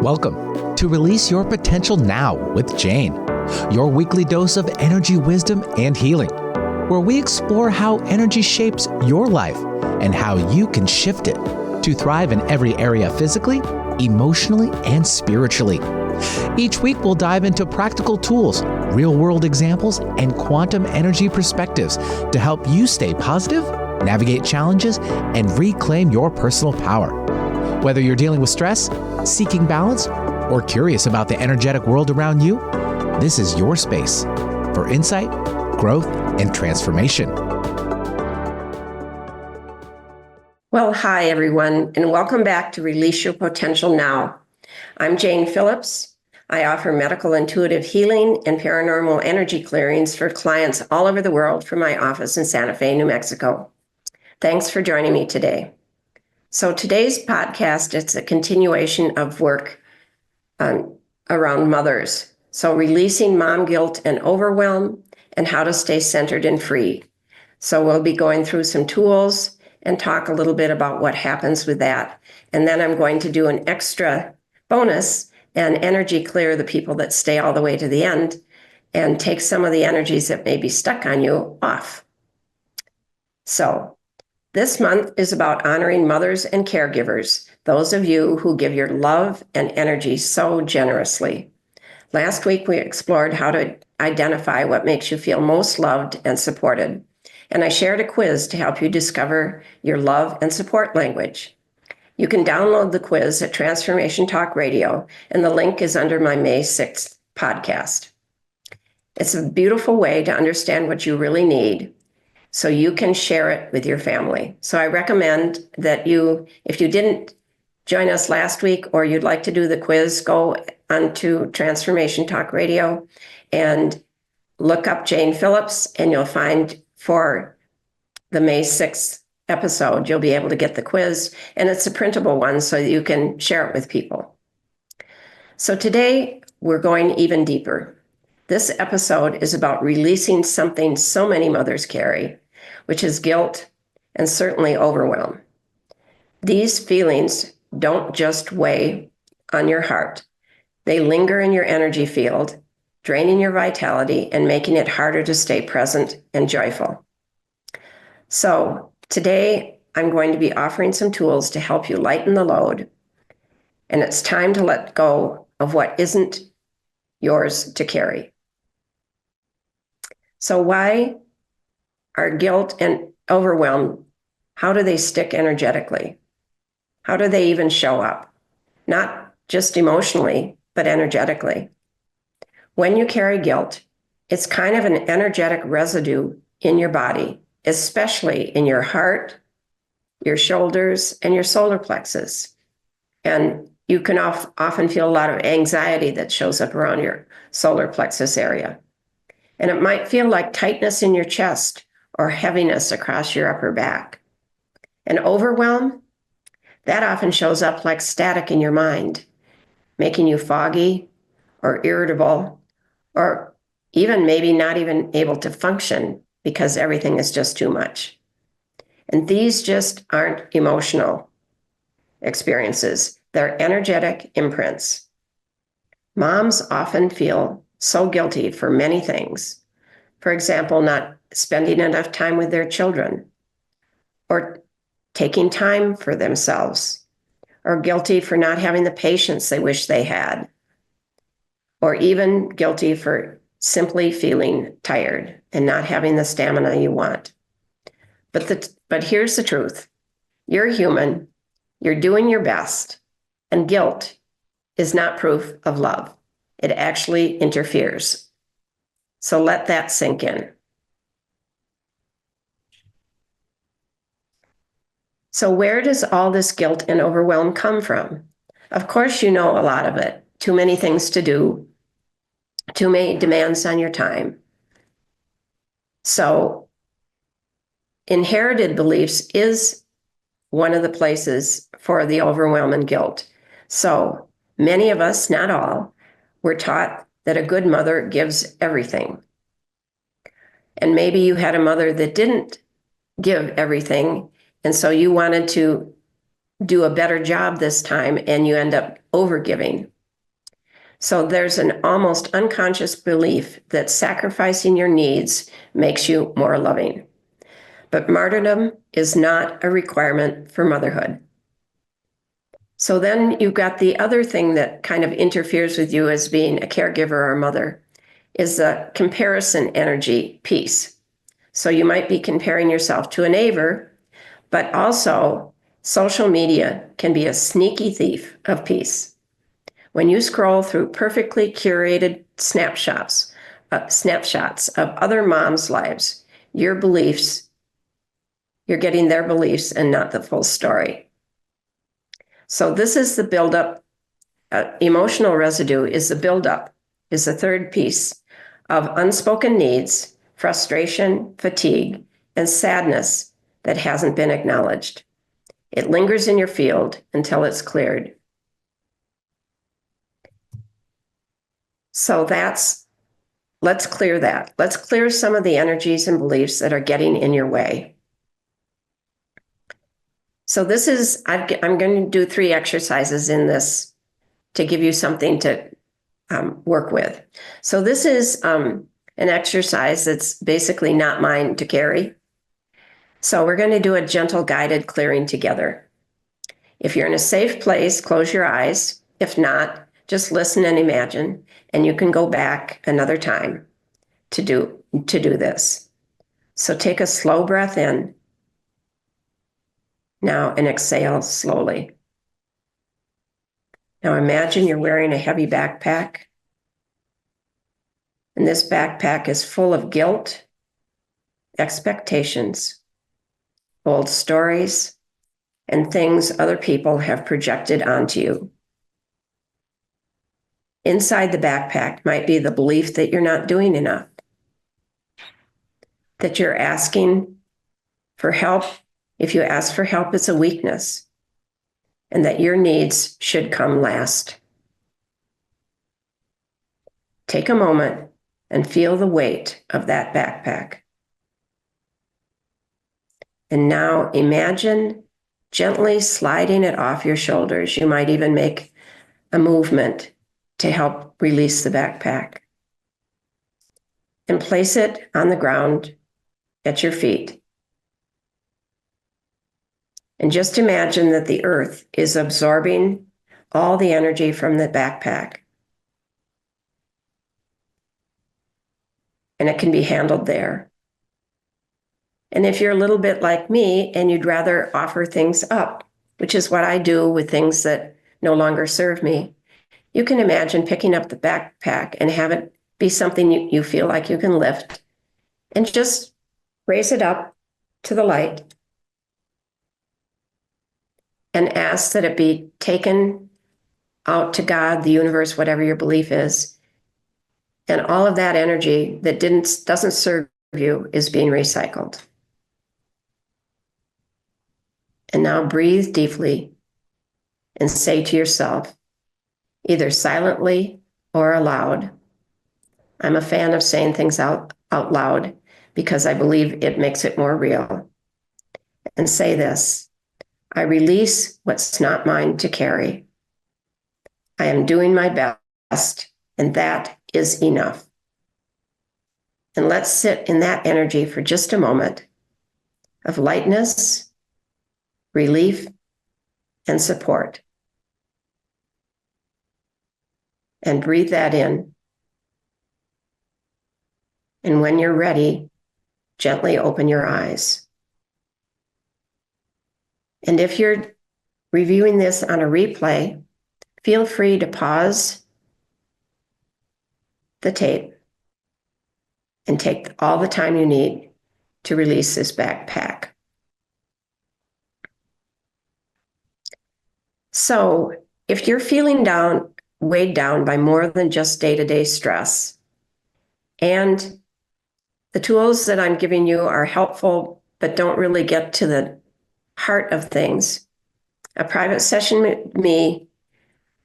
Welcome to Release Your Potential Now with Jane, your weekly dose of energy, wisdom, and healing, where we explore how energy shapes your life and how you can shift it to thrive in every area physically, emotionally, and spiritually. Each week, we'll dive into practical tools, real-world examples, and quantum energy perspectives to help you stay positive, navigate challenges, and reclaim your personal power. Whether you're dealing with stress, seeking balance, or curious about the energetic world around you, this is your space for insight, growth, and transformation. Well, hi, everyone, and welcome back to Release Your Potential Now. I'm Jane Phillips. I offer medical intuitive healing and paranormal energy clearings for clients all over the world from my office in Santa Fe, New Mexico. Thanks for joining me today. So today's podcast, it's a continuation of work around mothers. So releasing mom guilt and overwhelm and how to stay centered and free. So we'll be going through some tools and talk a little bit about what happens with that. And then I'm going to do an extra bonus and energy clear the people that stay all the way to the end and take some of the energies that may be stuck on you off. So this month is about honoring mothers and caregivers, those of you who give your love and energy so generously. Last week, we explored how to identify what makes you feel most loved and supported. And I shared a quiz to help you discover your love and support language. You can download the quiz at Transformation Talk Radio, and the link is under my May 6th podcast. It's a beautiful way to understand what you really need so you can share it with your family. So I recommend that you, if you didn't join us last week or you'd like to do the quiz, go onto Transformation Talk Radio and look up Jane Phillips, and you'll find for the May 6th episode, you'll be able to get the quiz, and it's a printable one so you can share it with people. So today we're going even deeper. This episode is about releasing something so many mothers carry, which is guilt and certainly overwhelm. These feelings don't just weigh on your heart. They linger in your energy field, draining your vitality and making it harder to stay present and joyful. So today, I'm going to be offering some tools to help you lighten the load, and it's time to let go of what isn't yours to carry. So why are guilt and overwhelm, how do they stick energetically? How do they even show up? Not just emotionally, but energetically. When you carry guilt, it's kind of an energetic residue in your body, especially in your heart, your shoulders, and your solar plexus. And you can often feel a lot of anxiety that shows up around your solar plexus area. And it might feel like tightness in your chest or heaviness across your upper back. And overwhelm, that often shows up like static in your mind, making you foggy or irritable, or even maybe not even able to function because everything is just too much. And these just aren't emotional experiences. They're energetic imprints. Moms often feel so guilty for many things. For example, not spending enough time with their children, or taking time for themselves, or guilty for not having the patience they wish they had, or even guilty for simply feeling tired and not having the stamina you want. But here's the truth. You're human, you're doing your best, and guilt is not proof of love. It actually interferes. So let that sink in. So where does all this guilt and overwhelm come from? Of course, you know a lot of it. Too many things to do, too many demands on your time. So inherited beliefs is one of the places for the overwhelm and guilt. So many of us, not all, were taught that a good mother gives everything. And maybe you had a mother that didn't give everything, and so you wanted to do a better job this time, and you end up overgiving. So there's an almost unconscious belief that sacrificing your needs makes you more loving. But martyrdom is not a requirement for motherhood. So then you've got the other thing that kind of interferes with you as being a caregiver or a mother is the comparison energy piece. So you might be comparing yourself to a neighbor, but also social media can be a sneaky thief of peace. When you scroll through perfectly curated snapshots of other moms' lives, you're getting their beliefs and not the full story. So this is the buildup. Emotional residue is the buildup, is the third piece of unspoken needs, frustration, fatigue, and sadness that hasn't been acknowledged. It lingers in your field until it's cleared. So let's clear that. Let's clear some of the energies and beliefs that are getting in your way. So I'm going to do 3 exercises in this to give you something to work with. So this is an exercise that's basically not mine to carry. So we're going to do a gentle guided clearing together. If you're in a safe place, close your eyes. If not, just listen and imagine, and you can go back another time to do this. So take a slow breath in now and exhale slowly. Now imagine you're wearing a heavy backpack, and this backpack is full of guilt, expectations, old stories, and things other people have projected onto you. Inside the backpack might be the belief that you're not doing enough, that you're asking for help. If you ask for help, it's a weakness, and that your needs should come last. Take a moment and feel the weight of that backpack. And now imagine gently sliding it off your shoulders. You might even make a movement to help release the backpack. And place it on the ground at your feet. And just imagine that the earth is absorbing all the energy from the backpack. And it can be handled there. And if you're a little bit like me and you'd rather offer things up, which is what I do with things that no longer serve me, you can imagine picking up the backpack and have it be something you feel like you can lift and just raise it up to the light and ask that it be taken out to God, the universe, whatever your belief is. And all of that energy that doesn't serve you is being recycled. And now breathe deeply and say to yourself, either silently or aloud. I'm a fan of saying things out loud because I believe it makes it more real. And say this: I release what's not mine to carry. I am doing my best, and that is enough. And let's sit in that energy for just a moment of lightness, relief, and support. And breathe that in. And when you're ready, gently open your eyes. And if you're reviewing this on a replay, feel free to pause the tape and take all the time you need to release this backpack. So if you're feeling weighed down by more than just day-to-day stress, and the tools that I'm giving you are helpful but don't really get to the heart of things, a private session with me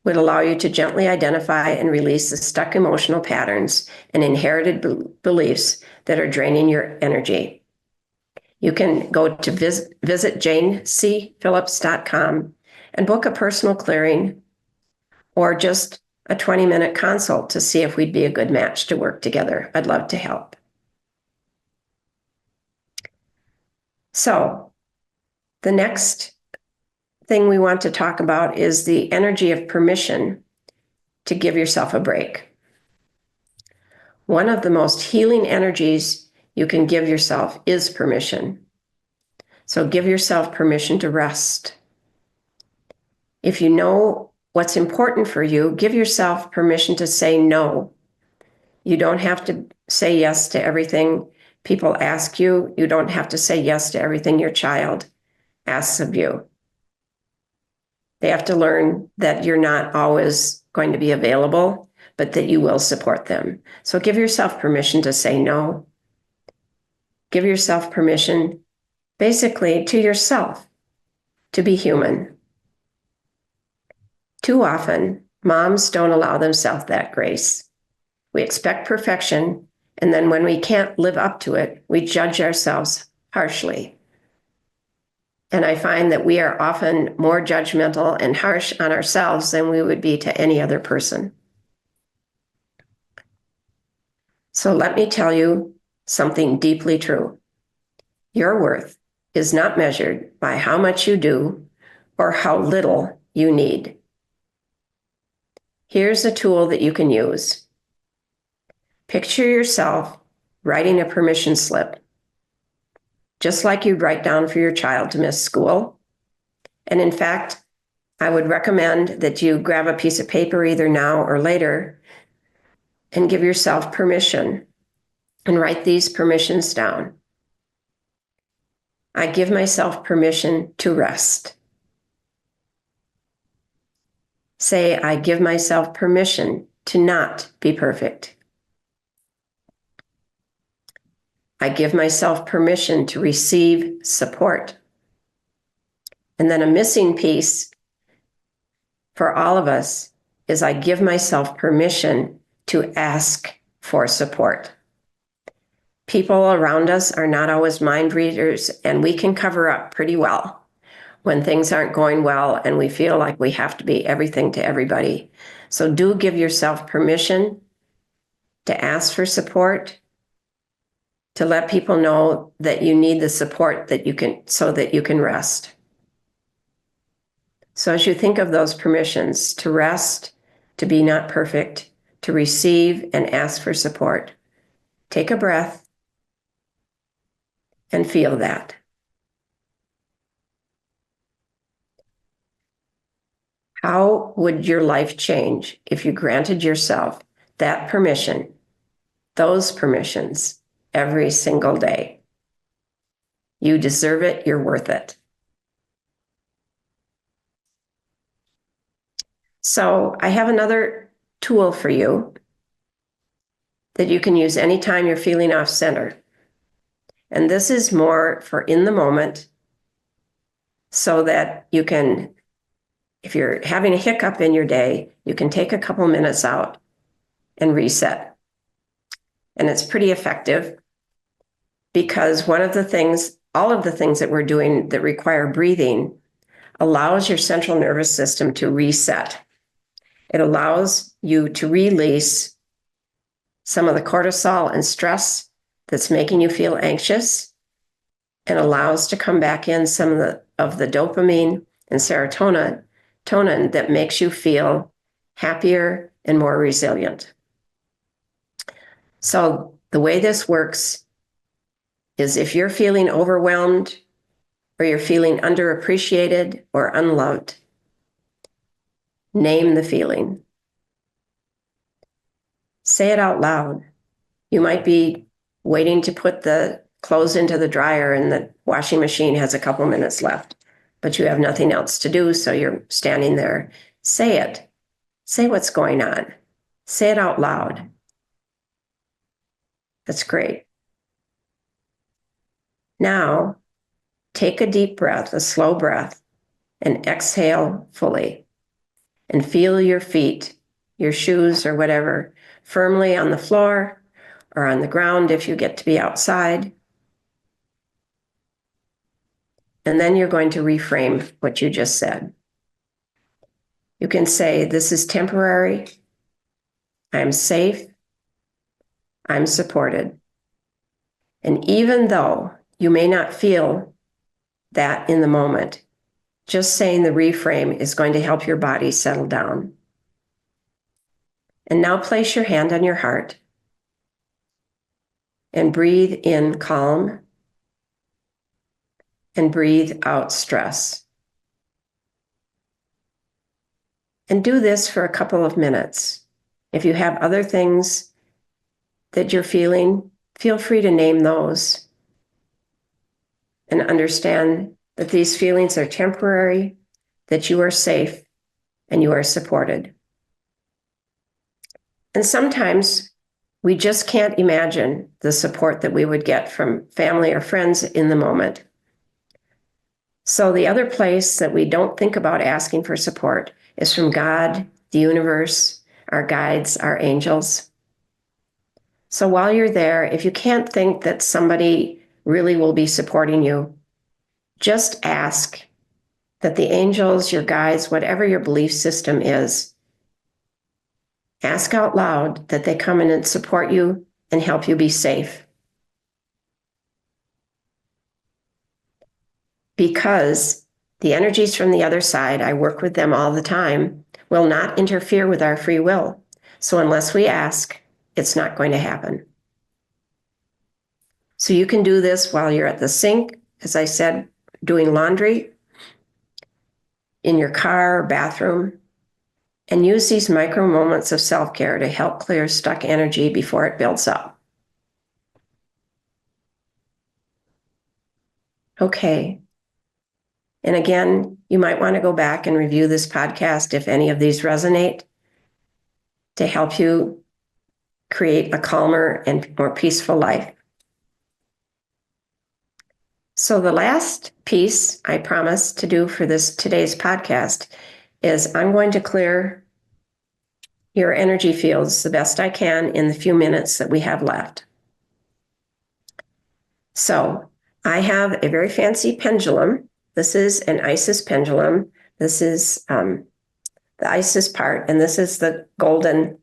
would allow you to gently identify and release the stuck emotional patterns and inherited beliefs that are draining your energy. You can go to visit janecphillips.com and book a personal clearing, or just a 20-minute consult to see if we'd be a good match to work together. I'd love to help. So the next thing we want to talk about is the energy of permission to give yourself a break. One of the most healing energies you can give yourself is permission. So give yourself permission to rest. If you know what's important for you, give yourself permission to say no. You don't have to say yes to everything people ask you. You don't have to say yes to everything your child asks of you. They have to learn that you're not always going to be available, but that you will support them. So give yourself permission to say no. Give yourself permission, basically, to yourself, to be human. Too often, moms don't allow themselves that grace. We expect perfection, and then when we can't live up to it, we judge ourselves harshly. And I find that we are often more judgmental and harsh on ourselves than we would be to any other person. So let me tell you something deeply true. Your worth is not measured by how much you do or how little you need. Here's a tool that you can use. Picture yourself writing a permission slip, just like you'd write down for your child to miss school. And in fact, I would recommend that you grab a piece of paper either now or later and give yourself permission and write these permissions down. I give myself permission to rest. Say, I give myself permission to not be perfect. I give myself permission to receive support. And then a missing piece for all of us is I give myself permission to ask for support. People around us are not always mind readers, and we can cover up pretty well when things aren't going well and we feel like we have to be everything to everybody. So do give yourself permission to ask for support, to let people know that you need the support that you can, so that you can rest. So as you think of those permissions to rest, to be not perfect, to receive and ask for support, take a breath and feel that. How would your life change if you granted yourself that permission, those permissions, every single day? You deserve it. You're worth it. So I have another tool for you that you can use anytime you're feeling off center. And this is more for in the moment, so that you can, if you're having a hiccup in your day, you can take a couple minutes out and reset. And it's pretty effective because all of the things that we're doing that require breathing allows your central nervous system to reset. It allows you to release some of the cortisol and stress that's making you feel anxious, and allows to come back in some of the dopamine and serotonin that makes you feel happier and more resilient. So the way this works is if you're feeling overwhelmed or you're feeling underappreciated or unloved, name the feeling. Say it out loud. You might be waiting to put the clothes into the dryer and the washing machine has a couple minutes left, but you have nothing else to do, so you're standing there. Say it. Say what's going on. Say it out loud. That's great. Now, take a deep breath, a slow breath, and exhale fully. And feel your feet, your shoes or whatever, firmly on the floor or on the ground if you get to be outside. And then you're going to reframe what you just said. You can say, this is temporary. I'm safe. I'm supported. And even though you may not feel that in the moment, just saying the reframe is going to help your body settle down. And now place your hand on your heart and breathe in calm and breathe out stress. And do this for a couple of minutes. If you have other things that you're feeling, feel free to name those and understand that these feelings are temporary, that you are safe and you are supported. And sometimes we just can't imagine the support that we would get from family or friends in the moment. So the other place that we don't think about asking for support is from God, the universe, our guides, our angels. So while you're there, if you can't think that somebody really will be supporting you, just ask that the angels, your guides, whatever your belief system is, ask out loud that they come in and support you and help you be safe. Because the energies from the other side, I work with them all the time, will not interfere with our free will. So unless we ask, it's not going to happen. So you can do this while you're at the sink, as I said, doing laundry, in your car or bathroom, and use these micro moments of self-care to help clear stuck energy before it builds up. Okay. And again, you might want to go back and review this podcast if any of these resonate to help you create a calmer and more peaceful life. So the last piece I promised to do for today's podcast is I'm going to clear your energy fields the best I can in the few minutes that we have left. So I have a very fancy pendulum. This is an Isis pendulum. This is the Isis part, and this is the golden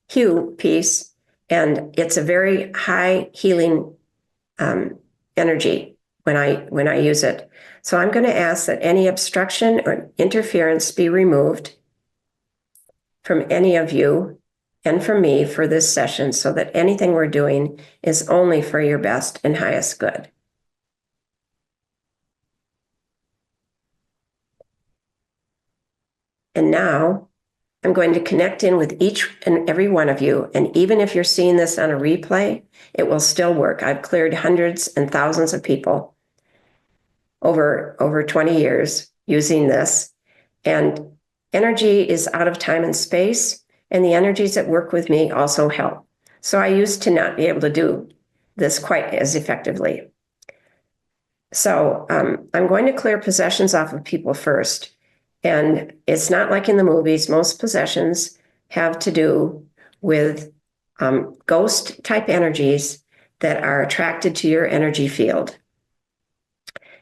hue piece. And it's a very high healing energy when I use it. So I'm going to ask that any obstruction or interference be removed from any of you and from me for this session, so that anything we're doing is only for your best and highest good. And now I'm going to connect in with each and every one of you. And even if you're seeing this on a replay, it will still work. I've cleared hundreds and thousands of people over 20 years using this. And energy is out of time and space, and the energies that work with me also help. So I used to not be able to do this quite as effectively. So I'm going to clear possessions off of people first. And it's not like in the movies. Most possessions have to do with ghost type energies that are attracted to your energy field.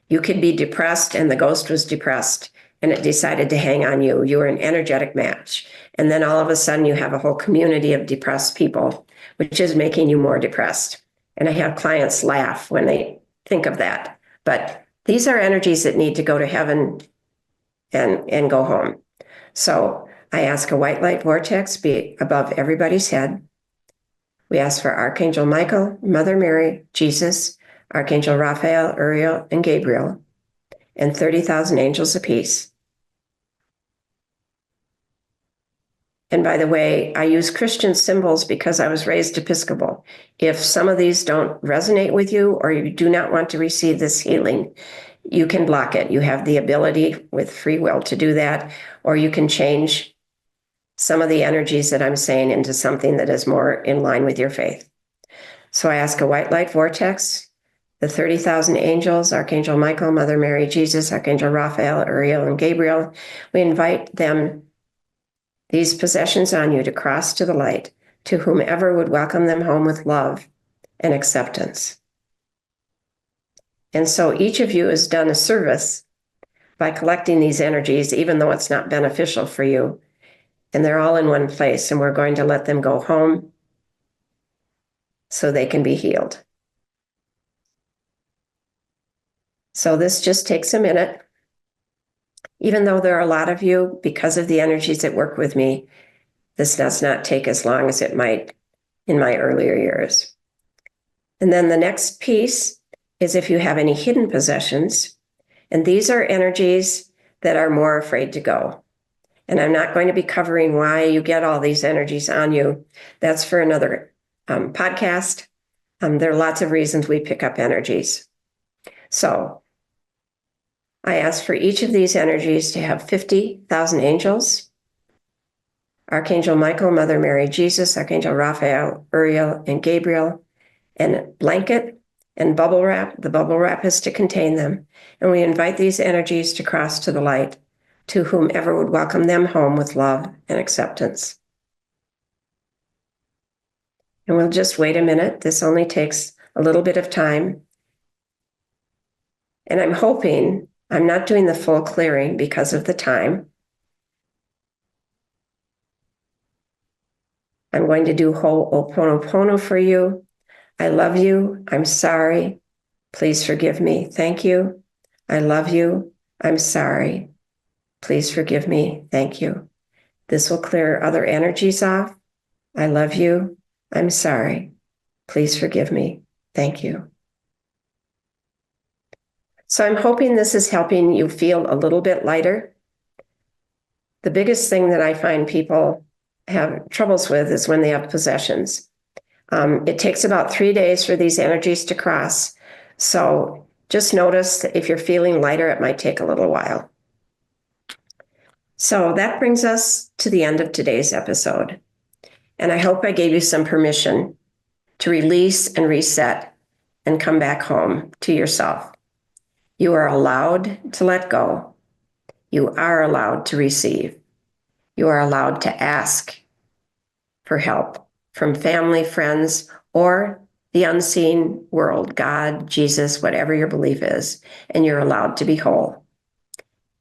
You could be depressed and the ghost was depressed and it decided to hang on you. You were an energetic match. And then all of a sudden you have a whole community of depressed people, which is making you more depressed. And I have clients laugh when they think of that. But these are energies that need to go to heaven and go home. So I ask a white light vortex be above everybody's head. We ask for Archangel Michael, Mother Mary, Jesus, Archangel Raphael, Uriel, and Gabriel, and 30,000 angels apiece. And by the way, I use Christian symbols because I was raised Episcopal. If some of these don't resonate with you or you do not want to receive this healing, you can block it. You have the ability with free will to do that, or you can change some of the energies that I'm saying into something that is more in line with your faith. So I ask a white light vortex, the 30,000 angels, Archangel Michael, Mother Mary, Jesus, Archangel Raphael, Uriel, and Gabriel. We invite them, these possessions on you, to cross to the light, to whomever would welcome them home with love and acceptance. And so each of you has done a service by collecting these energies, even though it's not beneficial for you. and they're all in one place, and we're going to let them go home so they can be healed. So this just takes a minute. Even though there are a lot of you, because of the energies that work with me, this does not take as long as it might in my earlier years. And then the next piece is if you have any hidden possessions, and these are energies that are more afraid to go. And I'm not going to be covering why you get all these energies on you. That's for another podcast. There are lots of reasons we pick up energies. So I ask for each of these energies to have 50,000 angels, Archangel Michael, Mother Mary, Jesus, Archangel Raphael, Uriel, and Gabriel, and blanket and bubble wrap. The bubble wrap is to contain them. And we invite these energies to cross to the light, to whomever would welcome them home with love and acceptance. And we'll just wait a minute. This only takes a little bit of time. And I'm hoping I'm not doing the full clearing because of the time. I'm going to do Ho'oponopono for you. I love you. I'm sorry. Please forgive me. Thank you. I love you. I'm sorry. Please forgive me. Thank you. This will clear other energies off. I love you. I'm sorry. Please forgive me. Thank you. So I'm hoping this is helping you feel a little bit lighter. The biggest thing that I find people have troubles with is when they have possessions. It takes about 3 days for these energies to cross. So just notice that if you're feeling lighter, it might take a little while. So that brings us to the end of today's episode. And I hope I gave you some permission to release and reset and come back home to yourself. You are allowed to let go. You are allowed to receive. You are allowed to ask for help from family, friends, or the unseen world, God, Jesus, whatever your belief is, and you're allowed to be whole.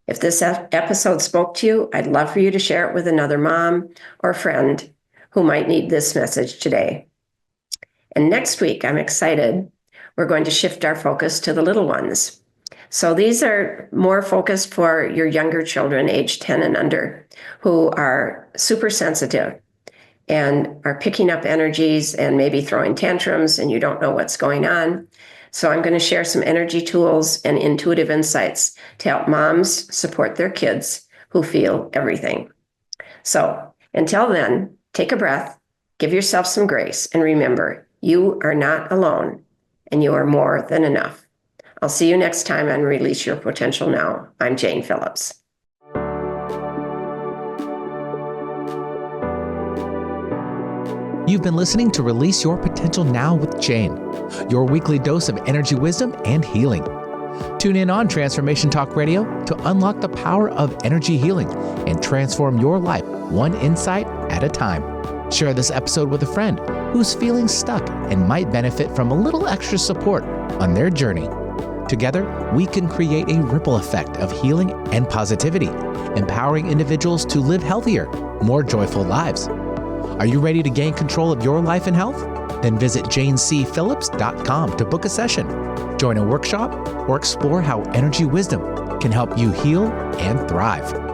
If this episode spoke to you, I'd love for you to share it with another mom or friend who might need this message today. And next week, I'm excited, we're going to shift our focus to the little ones. So these are more focused for your younger children, age 10 and under, who are super sensitive and are picking up energies and maybe throwing tantrums and you don't know what's going on. So I'm going to share some energy tools and intuitive insights to help moms support their kids who feel everything. So until then, take a breath, give yourself some grace, and remember, you are not alone and you are more than enough. I'll see you next time on Release Your Potential Now. I'm Jane Phillips. You've been listening to Release Your Potential Now with Jane, your weekly dose of energy wisdom and healing. Tune in on Transformation Talk Radio to unlock the power of energy healing and transform your life one insight at a time. Share this episode with a friend who's feeling stuck and might benefit from a little extra support on their journey. Together, we can create a ripple effect of healing and positivity, empowering individuals to live healthier, more joyful lives. Are you ready to gain control of your life and health? Then visit janecphillips.com to book a session, join a workshop, or explore how energy wisdom can help you heal and thrive.